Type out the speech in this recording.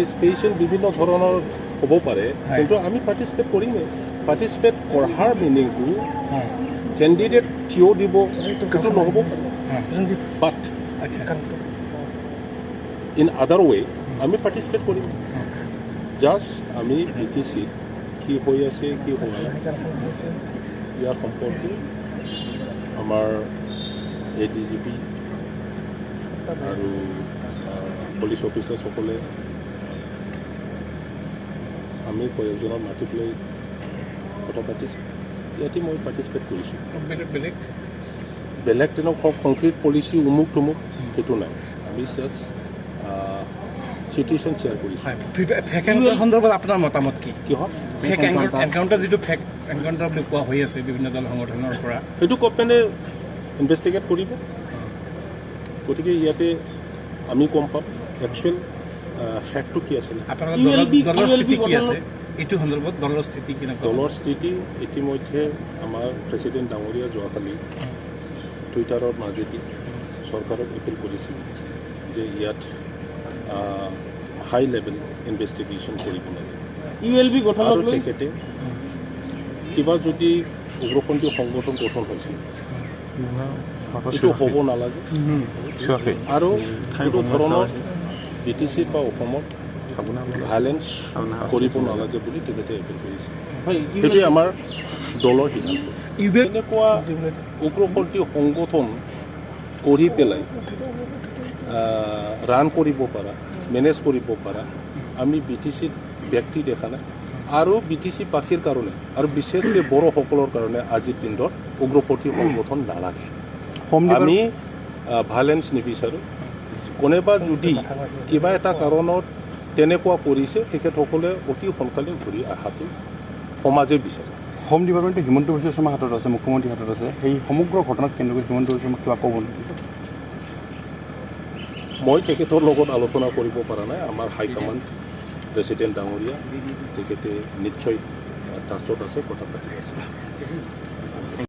Participation বিভিন্ন ধৰণৰ হ'ব পাৰে, কিন্তু আমি পাৰ্টিচিপেট কৰিমেই। পাৰ্টিচিপেট কৰাৰ মিনিংটো কেণ্ডিডেট থিয় দিব সেইটো নহ'ব পাৰে, বাট ইন আদাৰ ৱে আমি পাৰ্টিচিপেট কৰিম। জাষ্ট আমি BTC কি হৈ আছে কি হোৱা নাই ইয়াৰ সম্পৰ্কে আমাৰ ADGP আৰু পুলিচ অফিচাৰসকলে আমি কয়েকজনৰ মাতি পেলাই কথা পাতিছোঁ। ইয়াতে মই পাৰ্টিচিপেট কৰিছোঁ। বেলেগ তেনেকুৱা কংক্ৰিট পলিচি উমুক তুমুক সেইটো নাই। আমি জাষ্ট চিটুৱেশ্যন শ্বেয়াৰ কৰিছোঁ। সন্দৰ্ভত আপোনাৰ মতামত কি? কিহত ফেক এনকাউণ্টাৰ যিটো ফেক এনকাউণ্টাৰ বুলি কোৱা হৈ আছে বিভিন্ন দল সংগঠনৰ পৰা, সেইটো গভৰ্ণমেণ্টে ইনভেষ্টিগেট কৰিব। গতিকে ইয়াতে আমি গম পাম একচুৱেল ফেক্টটো কি আছিলে। দলৰ স্থিতি কি আছে এইটো সন্দৰ্ভত? দলৰ স্থিতি কেনেকুৱা? দলৰ স্থিতি ইতিমধ্যে আমাৰ প্ৰেচিডেণ্ট ডাঙৰীয়া যোৱাকালি টুইটাৰৰ মাজেদি চৰকাৰক এপিল কৰিছিল যে ইয়াত হাই লেভেল ইনভেষ্টিগেশ্যন কৰিব লাগে। আৰু তেখেতে কিবা যদি উগ্ৰপন্থী সংগঠন গঠন হৈছিল এইটো হ'ব নালাগে, আৰু কোনো ধৰণৰ BTC বা অসমত ভাইলেঞ্চ কৰিব নালাগে বুলি তেখেতে এপিল কৰিছে। সেইটোৱে আমাৰ দলৰ সিদ্ধান্ত। এনেকুৱা উগ্ৰপন্থী সংগঠন কৰি পেলাই ৰান কৰিব পাৰা, মেনেজ কৰিব পাৰা আমি BTCত ব্যক্তি দেখা নাই। আৰু BTC পাখীৰ কাৰণে আৰু বিশেষকৈ বড়োসকলৰ কাৰণে আজিৰ দিনত উগ্ৰপন্থী সংগঠন নালাগে। আমি ভাইলেঞ্চ নিবিচাৰোঁ। কোনোবা যদি কিবা এটা কাৰণত তেনেকুৱা কৰিছে তেখেতসকলে অতি সোনকালে ঘূৰি অহাটো সমাজে বিচাৰে। হোম ডিপাৰ্টমেণ্টটো হিমন্ত বিশ্ব শৰ্মাৰ হাতত আছে, মুখ্যমন্ত্ৰীৰ হাতত আছে। সেই সমগ্ৰ ঘটনাত কেন্দ্ৰ কৰি হিমন্ত বিশ্ব শৰ্মাক কিবা ক'ব নেকি? মই তেখেতৰ লগত আলোচনা কৰিব পৰা নাই। আমাৰ হাইকমাণ্ড প্ৰেচিডেণ্ট ডাঙৰীয়া তেখেতে নিশ্চয় টাচত আছে, কথা পাতি আছে।